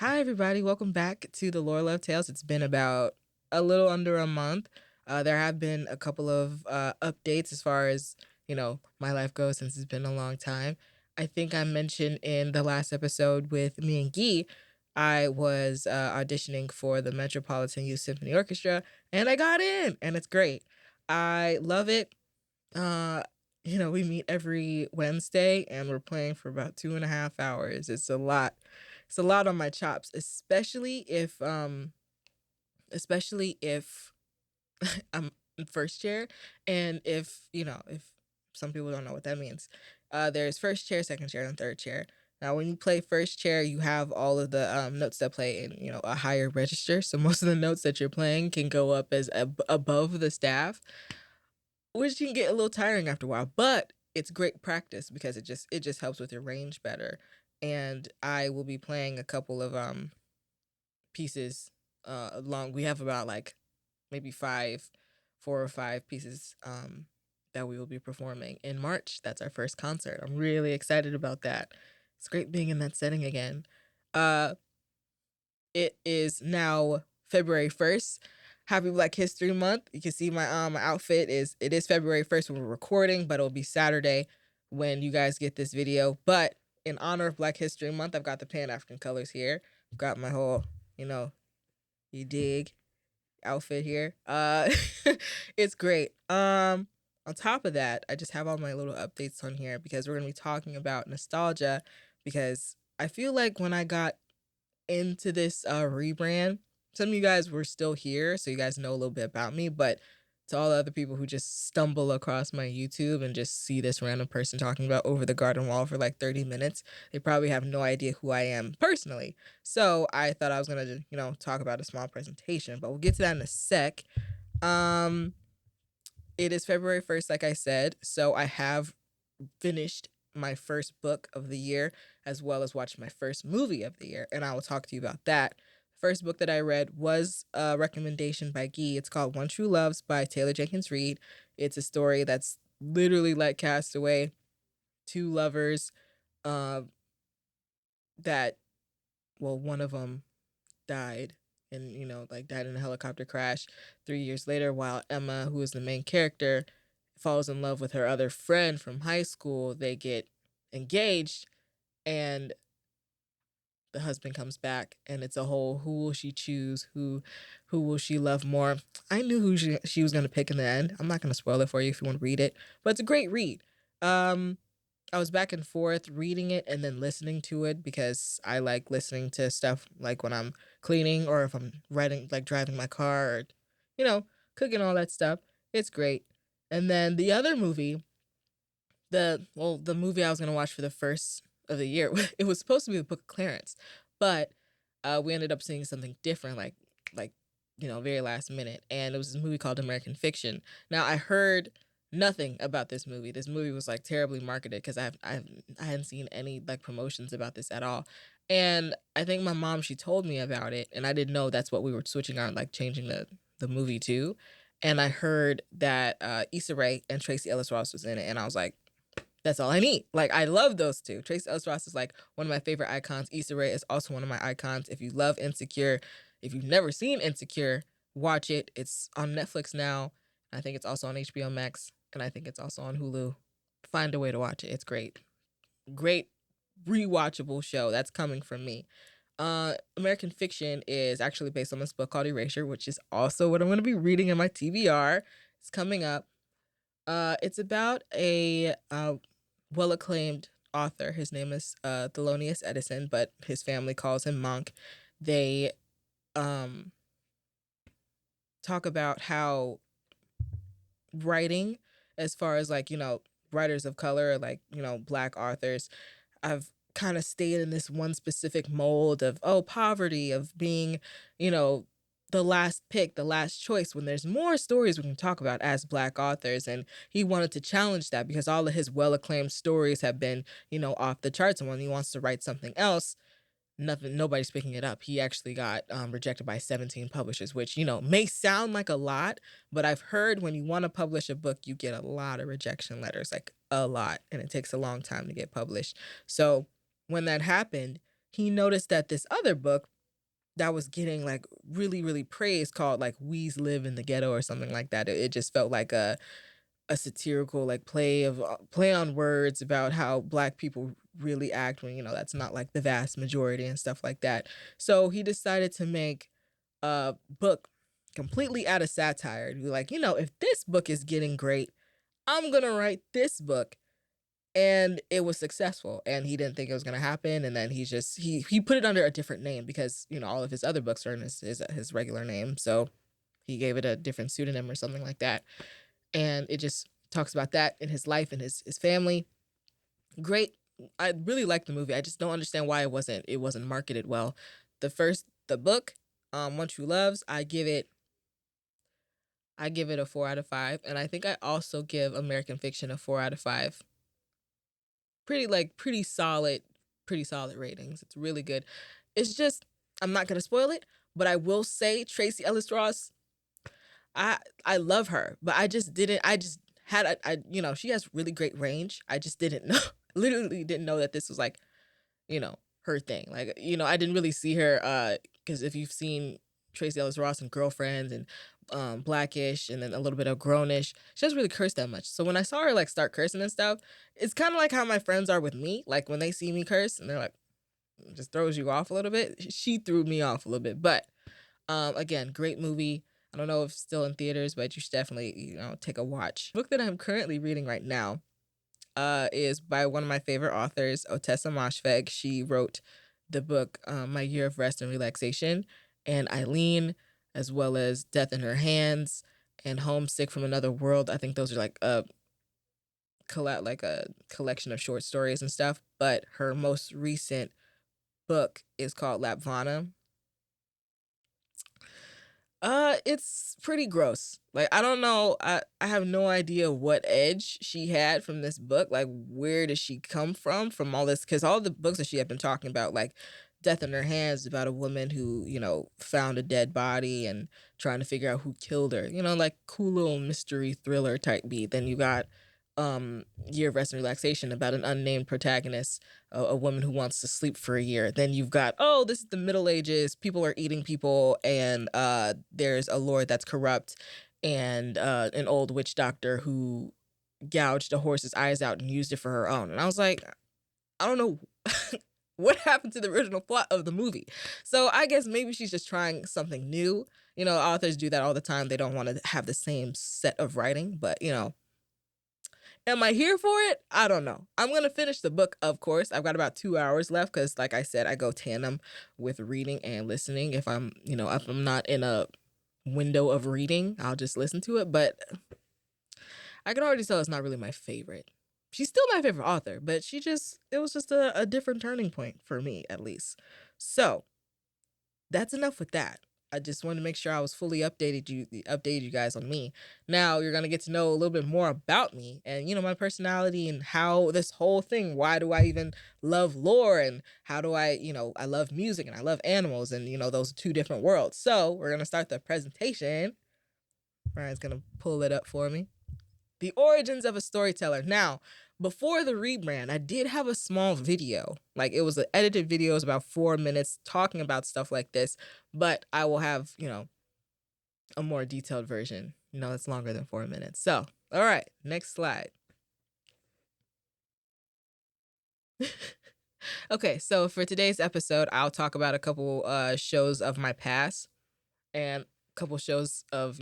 Hi, everybody. Welcome back to the Lore Love Tales. It's been about a little under a month. There have been a couple of updates as far as, my life goes since it's been a long time. I think I mentioned in the last episode with me and Guy, I was auditioning for the Metropolitan Youth Symphony Orchestra, and I got in, and it's great. I love it. Uh, we meet every Wednesday and we're playing for about 2.5 hours. It's a lot. It's a lot on my chops, especially if I'm in first chair. And if some people don't know what that means. There's first chair, second chair, and third chair. Now, when you play first chair, you have all of the notes that play in, a higher register. So most of the notes that you're playing can go up as above the staff, which can get a little tiring after a while, but it's great practice because it just helps with your range better. And I will be playing a couple of pieces along. We have about like maybe 4 or 5 pieces that we will be performing in March. That's our first concert. I'm really excited about that. It's great being in that setting again. Uh it is now February 1st. Happy Black History Month. You can see my outfit is February 1st when we're recording, but it'll be Saturday when you guys get this video. But in honor of Black History Month, I've got the Pan African colors here. I've got my whole, you dig outfit here. It's great. On top of that, I just have all my little updates on here because we're gonna be talking about nostalgia because I feel like when I got into this rebrand. Some of you guys were still here, so you guys know a little bit about me, but to all the other people who just stumble across my YouTube and just see this random person talking about Over the Garden Wall for like 30 minutes, they probably have no idea who I am personally. So I thought I was gonna, talk about a small presentation, but we'll get to that in a sec. Um, it is February 1st, like I said, so I have finished my first book of the year as well as watched my first movie of the year, and I will talk to you about that. The first book that I read was a recommendation by Guy. It's called One True Loves by Taylor Jenkins Reid. It's a story that's literally like Castaway. Two lovers uh, that, well, one of them died and, like died in a helicopter crash 3 years later, while Emma, who is the main character, falls in love with her other friend from high school. They get engaged and the husband comes back and it's a whole who will she choose, who will she love more. I knew who she was going to pick in the end. I'm not going to spoil it for you if you want to read it, but it's a great read. um I was back and forth reading it and then listening to it because I like listening to stuff like when I'm cleaning or if I'm riding, like driving my car or, you know, cooking, all that stuff. It's great. And then the other movie, the movie I was gonna watch for the first of the year, it was supposed to be the Book of Clarence, but we ended up seeing something different, like very last minute, and it was this movie called American Fiction. Now I heard nothing about this movie. This movie was like terribly marketed because I hadn't seen any like promotions about this at all, and I think my mom, she told me about it, and I didn't know that's what we were switching on, like changing the movie to. And I heard that Issa Rae and Tracy Ellis Ross was in it, and I was like, that's all I need. Like, I love those two. Trace Ellis Ross is like one of my favorite icons. Issa Rae is also one of my icons. If you love Insecure, if you've never seen Insecure, watch it. It's on Netflix now. I think it's also on HBO Max, and I think it's also on Hulu. Find a way to watch it. It's great. Great rewatchable show. That's coming from me. American Fiction is actually based on this book called Erasure, which is also what I'm going to be reading in my TBR. It's coming up. It's about a well acclaimed author. His name is Thelonious Edison, but his family calls him Monk. They um, talk about how writing, as far as like, writers of color, like, Black authors, I've kind of stayed in this one specific mold of, oh, poverty, of being, you know, the last pick, the last choice, when there's more stories we can talk about as Black authors. And he wanted to challenge that because all of his well acclaimed stories have been, off the charts. And when he wants to write something else, nobody's picking it up. He actually got rejected by 17 publishers, which, may sound like a lot, but I've heard when you want to publish a book, you get a lot of rejection letters, like a lot, and it takes a long time to get published. So when that happened, he noticed that this other book that was getting like really, really praised called like We's Live in the Ghetto or something like that. It just felt like a satirical like play on words about how black people really act when that's not like the vast majority and stuff like that. So he decided to make a book completely out of satire. Be like, if this book is getting great, I'm gonna write this book. And it was successful, and he didn't think it was gonna happen. And then he put it under a different name because all of his other books are in his regular name. So he gave it a different pseudonym or something like that. And it just talks about that in his life and his family. Great. I really like the movie. I just don't understand why it wasn't marketed well. The book, One True Loves, I give it a 4 out of 5, and I think I also give American Fiction a 4 out of 5. Pretty solid ratings. It's really good. It's just I'm not gonna spoil it, but I will say Tracy Ellis Ross, I love her, but I just didn't. I just had she has really great range. I just didn't know, literally didn't know that this was like her thing. Like I didn't really see her because if you've seen Tracy Ellis Ross and Girlfriends and Blackish and then a little bit of Grownish, she doesn't really curse that much. So when I saw her like start cursing and stuff, it's kind of like how my friends are with me. Like when they see me curse and they're like, it just throws you off a little bit. She threw me off a little bit, but again, great movie. I don't know if it's still in theaters, but you should definitely, take a watch. The book that I'm currently reading right now is by one of my favorite authors, Otessa Moshfegh. She wrote the book My Year of Rest and Relaxation, and Eileen, as well as Death in Her Hands and Homesick from Another World. I think those are like a collection of short stories and stuff. But her most recent book is called Lapvana. It's pretty gross. Like, I don't know. I have no idea what edge she had from this book. Like, where does she come from all this? Because all the books that she had been talking about, like Death in Her Hands, about a woman who, found a dead body and trying to figure out who killed her. Like cool little mystery thriller type beat. Then you got Year of Rest and Relaxation, about an unnamed protagonist, a woman who wants to sleep for a year. Then you've got, this is the Middle Ages, people are eating people, and there's a lord that's corrupt, and an old witch doctor who gouged a horse's eyes out and used it for her own. And I was like, I don't know what happened to the original plot of the movie. So I guess maybe she's just trying something new. Authors do that all the time. They don't want to have the same set of writing, but am I here for it? I don't know. I'm going to finish the book, of course. I've got about 2 hours left because, like I said, I go tandem with reading and listening. If I'm not in a window of reading, I'll just listen to it. But I can already tell it's not really my favorite. She's still my favorite author, but it was just a different turning point for me, at least. So that's enough with that. I just wanted to make sure I was fully updated you guys on me. Now you're gonna get to know a little bit more about me and my personality and how this whole thing. Why do I even love lore, and how do I love music and I love animals, and those are two different worlds. So we're gonna start the presentation. Ryan's gonna pull it up for me. The origins of a storyteller. Now, before the rebrand, I did have a small video. Like, it was an edited video. It was about 4 minutes talking about stuff like this. But I will have, a more detailed version. It's longer than 4 minutes. So, all right, next slide. Okay, so for today's episode, I'll talk about a couple shows of my past and a couple shows of,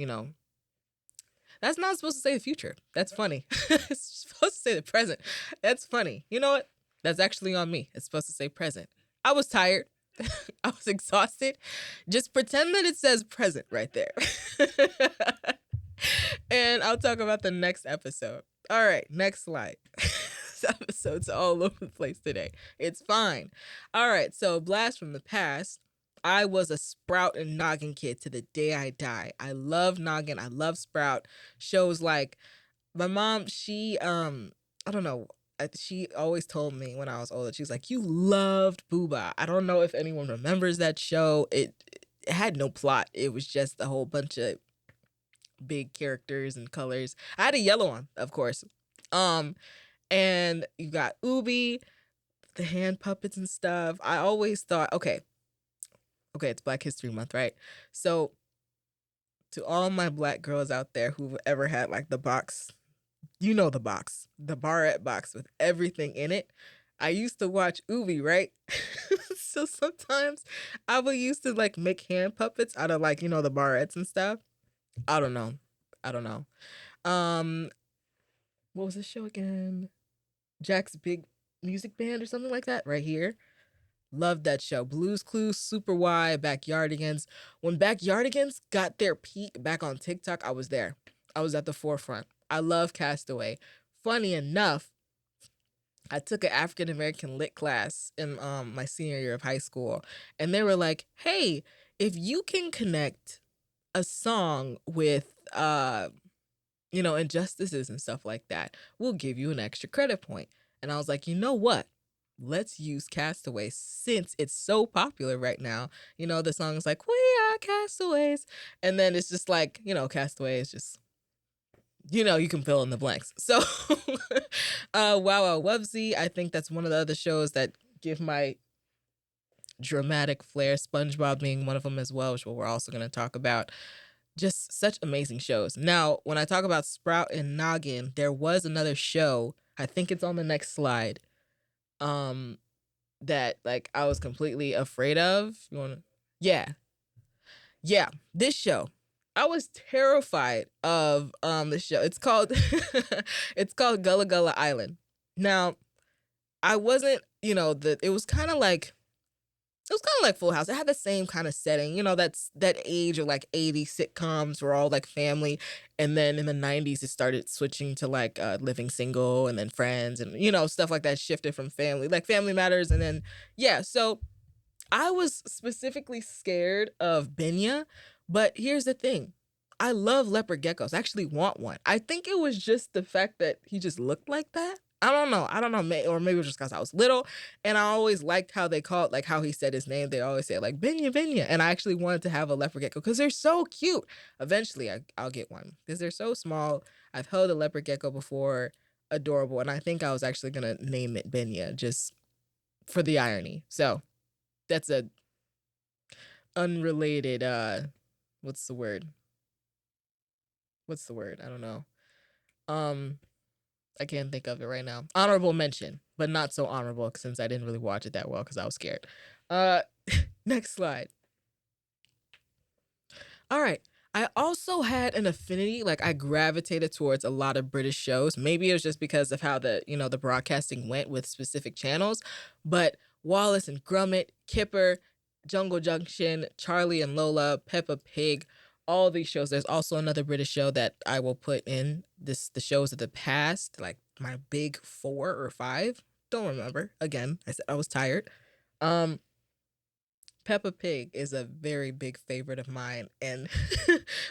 that's not supposed to say the future. That's funny. It's supposed to say the present. That's funny. You know what? That's actually on me. It's supposed to say present. I was tired. I was exhausted. Just pretend that it says present right there. And I'll talk about the next episode. All right, next slide. This episode's all over the place today. It's fine. All right, so blast from the past. I was a Sprout and Noggin kid to the day I die. I love Noggin. I love Sprout. Shows like my mom, she I don't know. She always told me when I was older, she was like, "You loved Booba." I don't know if anyone remembers that show. It had no plot. It was just a whole bunch of big characters and colors. I had a yellow one, of course. And you got Ubi, the hand puppets and stuff. I always thought, okay, it's Black History Month, right? So to all my black girls out there who've ever had like the box, the box, the barrette box with everything in it. I used to watch Ubi, right? So sometimes I would used to like make hand puppets out of like, the barrettes and stuff. I don't know. I don't know. Um, what was this show again? Jack's Big Music Band or something like that, right here. Loved that show. Blues Clues, Super Y, Backyardigans. When Backyardigans got their peak back on TikTok, I was there. I was at the forefront. I love Castaway. Funny enough, I took an African American lit class in my senior year of high school, and they were like, "Hey, if you can connect a song with injustices and stuff like that, we'll give you an extra credit point." And I was like, you know what? Let's use Castaway since it's so popular right now. The song is like, "We are castaways." And then it's just like, Castaway is just, you can fill in the blanks. So, Wow Wow Wubsy, I think that's one of the other shows that give my dramatic flair. SpongeBob being one of them as well, which we're also going to talk about. Just such amazing shows. Now, when I talk about Sprout and Noggin, there was another show, I think it's on the next slide, that like I was completely afraid of. You wanna Yeah. Yeah. This show. I was terrified of the show. It's called it's called Gullah Gullah Island. Now, I wasn't, it was kind of like Full House. It had the same kind of setting, that's that age of like 80s sitcoms were all like family. And then in the 90s, it started switching to like Living Single and then Friends and, stuff like that shifted from family, like Family Matters. And then, yeah. So I was specifically scared of Benya, but here's the thing. I love leopard geckos. I actually want one. I think it was just the fact that he just looked like that. I don't know. Or maybe it was just because I was little, and I always liked how they called, like how he said his name. They always say like Benya, Benya, and I actually wanted to have a leopard gecko because they're so cute. Eventually, I'll get one because they're so small. I've held a leopard gecko before, adorable, and I think I was actually gonna name it Benya just for the irony. So that's a unrelated what's the word? I don't know. Um I can't think of it right now. Honorable mention, but not so honorable since I didn't really watch it that well because I was scared. Uh Next slide. All right. I also had an affinity, like I gravitated towards a lot of British shows. Maybe it was just because of how the broadcasting went with specific channels, but Wallace and Gromit, Kipper, Jungle Junction, Charlie and Lola, Peppa Pig, all these shows. There's also another British show that I will put in the shows of the past, like my big 4 or 5. Don't remember. Again, I said I was tired. Um Peppa Pig is a very big favorite of mine, and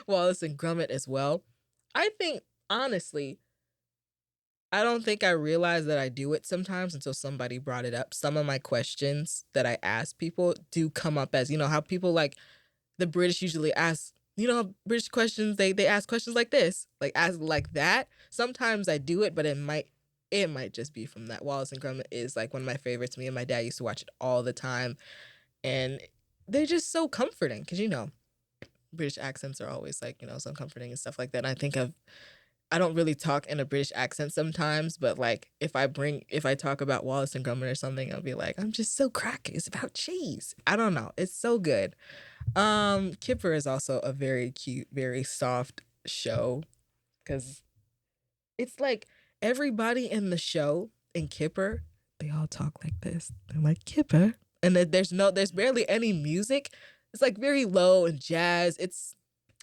Wallace and Gromit as well. I think, honestly, I don't think I realize that I do it sometimes until somebody brought it up. Some of my questions that I ask people do come up as, how people like the British usually ask, British questions, they ask questions like this, like ask like that. Sometimes I do it, but it might just be from that. Wallace and Gromit is like one of my favorites. Me and my dad used to watch it all the time. And they're just so comforting because British accents are always like so comforting and stuff like that. And I don't really talk in a British accent sometimes, but like if I talk about Wallace and Gromit or something, I'll be like, I'm just so cracky. It's about cheese. I don't know. It's so good. Kipper is also a very cute, very soft show because it's like everybody in the show in Kipper, they all talk like this. They're like Kipper, and there's barely any music. It's like very low and jazz.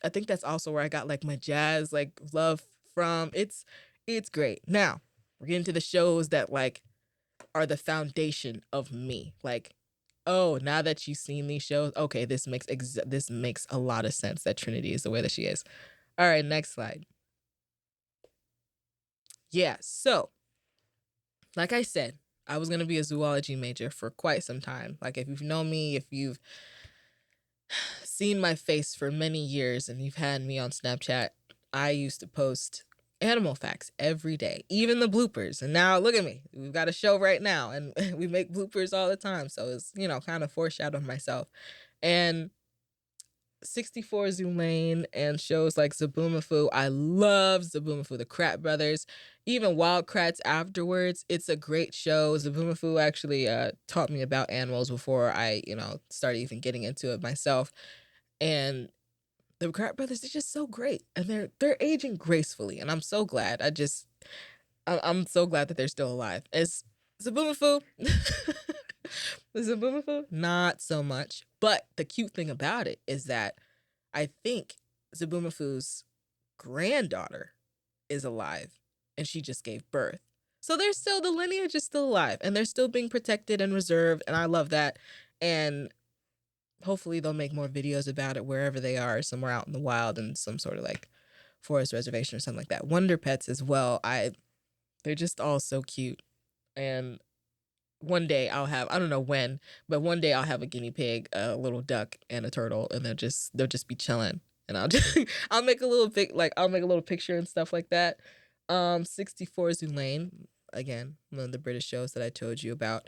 I think that's also where I got like my jazz like love from. It's great. Now we're getting to the shows that like are the foundation of me. Like, oh, now that you've seen these shows, okay, this makes a lot of sense that Trinity is the way that she is. All right, next slide. Yeah, so like I said, I was going to be a zoology major for quite some time. Like, if you've known me, if you've seen my face for many years and you've had me on Snapchat, I used to post animal facts every day, even the bloopers. And now look at me, we've got a show right now, and we make bloopers all the time. So it's, kind of foreshadowing myself. And 64 Zoom Lane and shows like Zaboomafoo. I love Zaboomafoo, the Krat Brothers, even Wild Kratts afterwards. It's a great show. Zaboomafoo actually taught me about animals before I, started even getting into it myself. And the Krat Brothers, they're just so great, and they're aging gracefully, and I'm so glad. I'm so glad that they're still alive. Is Zaboomafoo? Zaboomafoo? Not so much. But the cute thing about it is that I think Zaboomafoo's granddaughter is alive, and she just gave birth. So the lineage is still alive, and they're still being protected and reserved, and I love that. And hopefully they'll make more videos about it wherever they are, somewhere out in the wild in some sort of like forest reservation or something like that. Wonder Pets as well. They're just all so cute. And one day I'll have, I don't know when, but one day I'll have a guinea pig, a little duck, and a turtle, and they'll just be chilling. And I'll make a little picture and stuff like that. 64 Zoo Lane, again, one of the British shows that I told you about,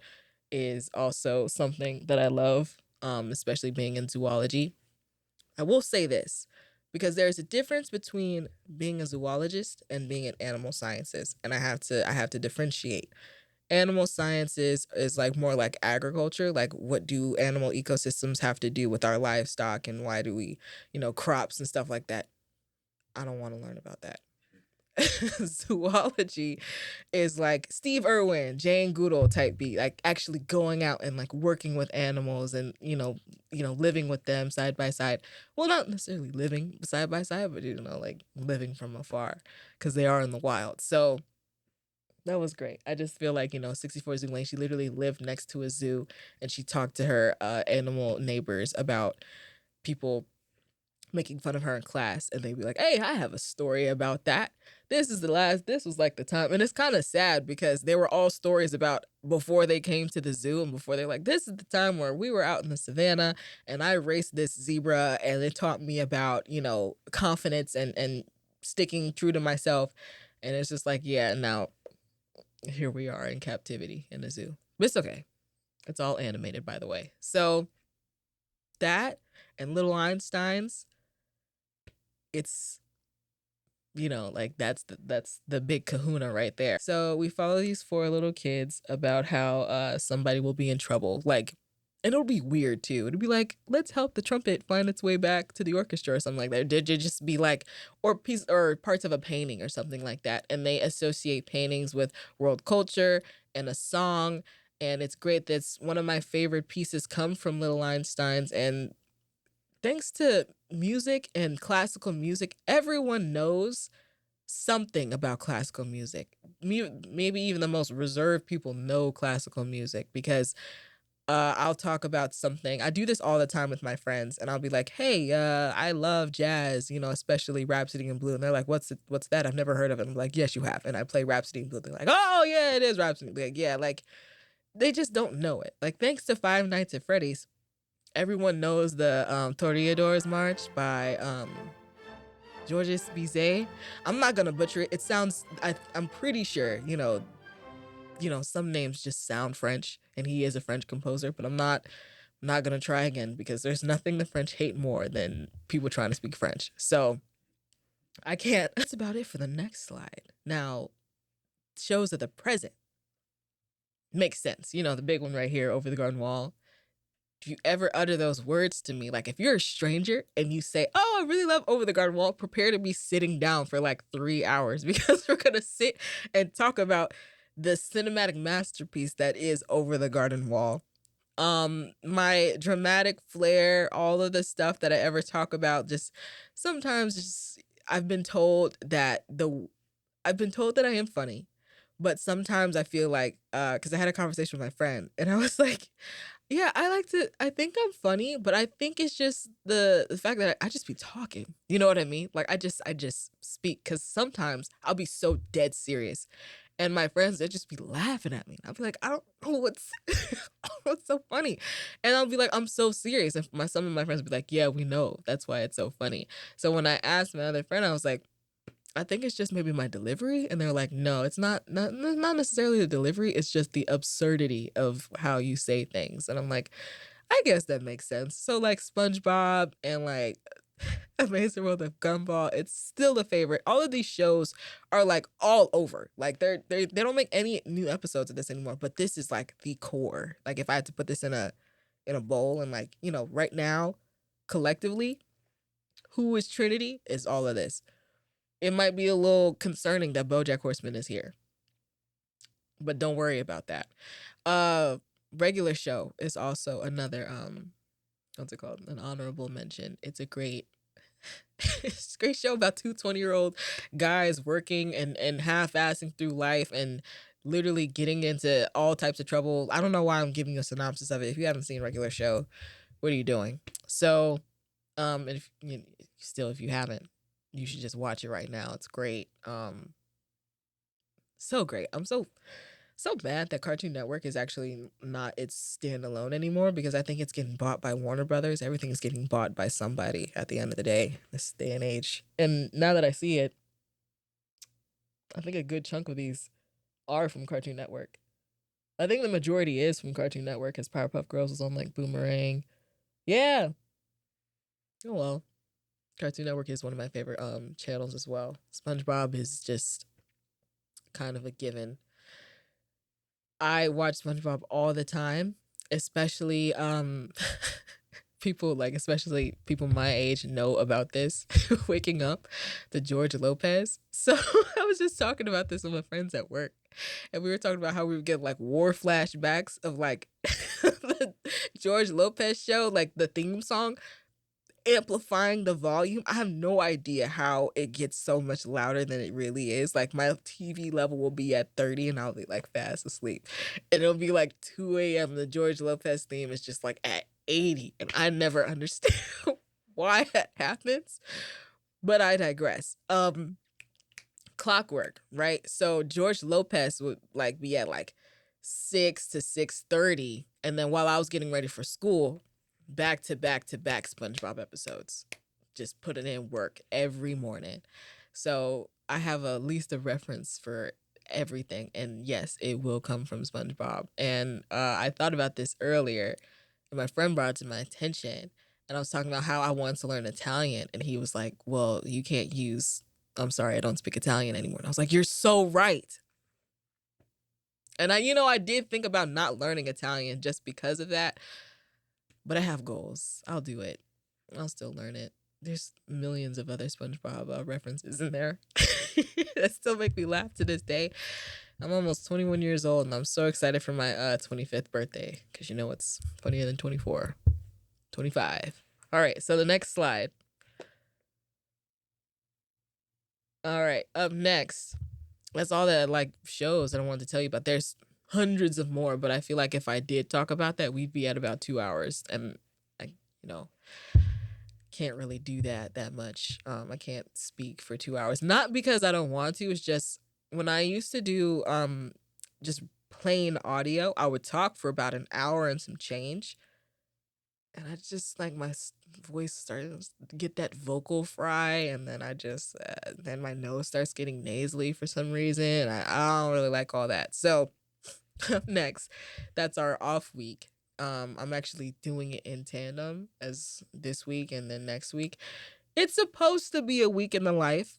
is also something that I love, especially being in zoology. I will say this, because there's a difference between being a zoologist and being in animal sciences, and I have to differentiate. Animal sciences is like more like agriculture, like what do animal ecosystems have to do with our livestock, and why do we, crops and stuff like that. I don't want to learn about that. Zoology is like Steve Irwin, Jane Goodall type beat, like actually going out and like working with animals, and living with them side by side. Well, not necessarily living side by side, but like living from afar, because they are in the wild. So that was great. I just feel like 64 Zoo Lane, she literally lived next to a zoo, and she talked to her animal neighbors about people making fun of her in class, and they'd be like, hey, I have a story about that. This was like the time. And it's kind of sad, because they were all stories about before they came to the zoo, and before they're like, this is the time where we were out in the savannah and I raced this zebra, and it taught me about confidence and sticking true to myself. And it's just like, yeah, now here we are in captivity in the zoo, but it's okay. It's all animated, by the way. So that and Little Einsteins, it's like that's the big kahuna right there. So we follow these 4 little kids about how somebody will be in trouble, like, and it'll be weird too. It'll be like, let's help the trumpet find its way back to the orchestra or something like that. Did it just be like, or parts of a painting or something like that, and they associate paintings with world culture and a song. And it's great. That's one of my favorite pieces come from Little Einsteins. And thanks to music and classical music, everyone knows something about classical music. Maybe even the most reserved people know classical music, because I'll talk about something. I do this all the time with my friends, and I'll be like, hey, I love jazz, especially Rhapsody in Blue. And they're like, what's that? I've never heard of it. I'm like, yes, you have. And I play Rhapsody in Blue. They're like, oh, yeah, it is Rhapsody. Like, yeah, like, they just don't know it. Like, thanks to Five Nights at Freddy's, everyone knows the Toreadors March by Georges Bizet. I'm not gonna butcher it. It sounds, I'm pretty sure, some names just sound French, and he is a French composer, but I'm not gonna try again, because there's nothing the French hate more than people trying to speak French. So I can't. That's about it for the next slide. Now, shows of the present makes sense. The big one right here, Over the Garden Wall. If you ever utter those words to me, like if you're a stranger and you say, oh, I really love Over the Garden Wall, prepare to be sitting down for like 3 hours, because we're going to sit and talk about the cinematic masterpiece that is Over the Garden Wall. My dramatic flair, all of the stuff that I ever talk about, just sometimes just, I've been told that I am funny, but sometimes I feel like, because I had a conversation with my friend, and I was like, yeah, I think I'm funny, but I think it's just the fact that I just be talking. You know what I mean? Like, I just speak, because sometimes I'll be so dead serious, and my friends, they just be laughing at me. I'll be like, I don't know what's what's so funny, and I'll be like, I'm so serious, and some of my friends be like, yeah, we know, that's why it's so funny. So when I asked my other friend, I was like, I think it's just maybe my delivery, and they're like, no, it's not necessarily the delivery. It's just the absurdity of how you say things, and I'm like, I guess that makes sense. So like SpongeBob and like Amazing World of Gumball, it's still a favorite. All of these shows are like all over. Like they don't make any new episodes of this anymore, but this is like the core. Like if I had to put this in a bowl and like, right now, collectively, who is Trinity is all of this. It might be a little concerning that BoJack Horseman is here, but don't worry about that. Uh Regular Show is also another what's it called? An honorable mention. It's a great it's a great show about two 20-year-old guys working and half-assing through life and literally getting into all types of trouble. I don't know why I'm giving you a synopsis of it. If you haven't seen Regular Show, what are you doing? So, and if you haven't, you should just watch it right now. It's great. So great. I'm so bad that Cartoon Network is actually not its standalone anymore, because I think it's getting bought by Warner Brothers. Everything is getting bought by somebody at the end of the day, this day and age. And now that I see it, I think a good chunk of these are from Cartoon Network. I think the majority is from Cartoon Network, because Powerpuff Girls was on like Boomerang. Yeah. Oh well. Cartoon Network is one of my favorite channels as well. SpongeBob is just kind of a given. I watch SpongeBob all the time, especially especially people my age know about this. Waking up to George Lopez. So I was just talking about this with my friends at work, and we were talking about how we would get like war flashbacks of like the George Lopez show, like the theme song amplifying the volume. I have no idea how it gets so much louder than it really is. Like my TV level will be at 30 and I'll be like fast asleep. And it'll be like 2 a.m. The George Lopez theme is just like at 80. And I never understand why that happens. But I digress. Clockwork, right? So George Lopez would like be at like 6 to 6:30, and then while I was getting ready for school, back to back to back SpongeBob episodes. Just putting in work every morning. So I have a list of reference for everything, and yes, it will come from SpongeBob. And I thought about this earlier, and my friend brought it to my attention, and I was talking about how I wanted to learn Italian, and he was like, "Well, you can't use I'm sorry, I don't speak Italian anymore." And I was like, "You're so right." And I did think about not learning Italian just because of that, but I have goals. I'll do it. I'll still learn it. There's millions of other SpongeBob references in there that still make me laugh to this day. I'm almost 21 years old, and I'm so excited for my 25th birthday, because what's funnier than 24? 25. All right, so the next slide. All right, up next. That's all the like shows that I wanted to tell you about. There's hundreds of more, but I feel like if I did talk about that, we'd be at about 2 hours, and I, can't really do that much. I can't speak for 2 hours, not because I don't want to. It's just when I used to do just plain audio, I would talk for about an hour and some change, and I just like my voice started to get that vocal fry, and then I just then my nose starts getting nasally for some reason. I don't really like all that. So up next, that's our off week. I'm actually doing it in tandem as this week and then next week. It's supposed to be a week in the life,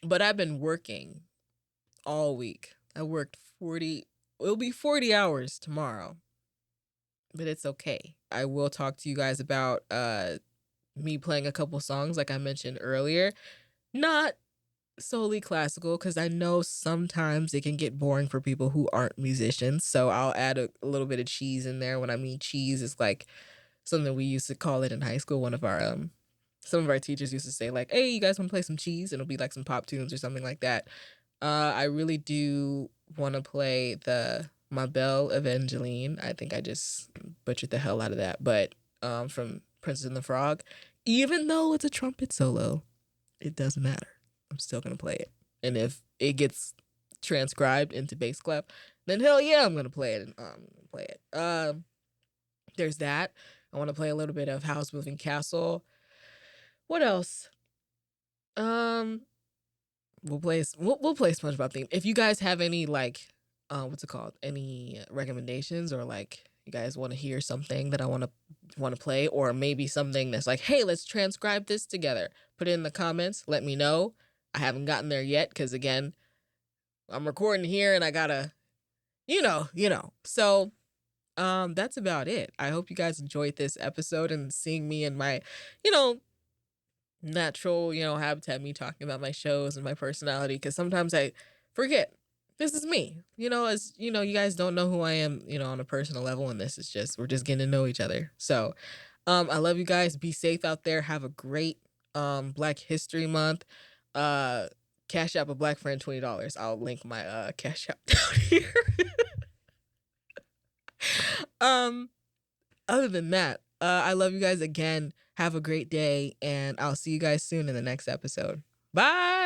but I've been working all week. I worked 40, it'll be 40 hours tomorrow, but it's okay. I will talk to you guys about me playing a couple songs like I mentioned earlier. Not solely classical, because I know sometimes it can get boring for people who aren't musicians. So I'll add a little bit of cheese in there. When I mean cheese, is like something we used to call it in high school. One of our some of our teachers used to say like, "Hey, you guys want to play some cheese?" And it'll be like some pop tunes or something like that. I really do want to play the My Belle Evangeline. I think I just butchered the hell out of that, but from Princess and the Frog. Even though it's a trumpet solo, it doesn't matter. I'm still gonna play it. And if it gets transcribed into bass clef, then hell yeah, I'm gonna play it and play it. There's that. I want to play a little bit of House Moving Castle. What else? Um, we'll play SpongeBob theme. If you guys have any like, what's it called? Any recommendations, or like you guys want to hear something that I want to play, or maybe something that's like, hey, let's transcribe this together. Put it in the comments. Let me know. I haven't gotten there yet because again, I'm recording here and I gotta, So, that's about it. I hope you guys enjoyed this episode and seeing me in my, you know, natural, habitat, me talking about my shows and my personality, because sometimes I forget this is me. As you guys don't know who I am, on a personal level, and this is just we're just getting to know each other. So, I love you guys. Be safe out there. Have a great Black History Month. Uh Cash App a black friend $20. I'll link my Cash App down here. um Other than that, I love you guys again. Have a great day, and I'll see you guys soon in the next episode. Bye.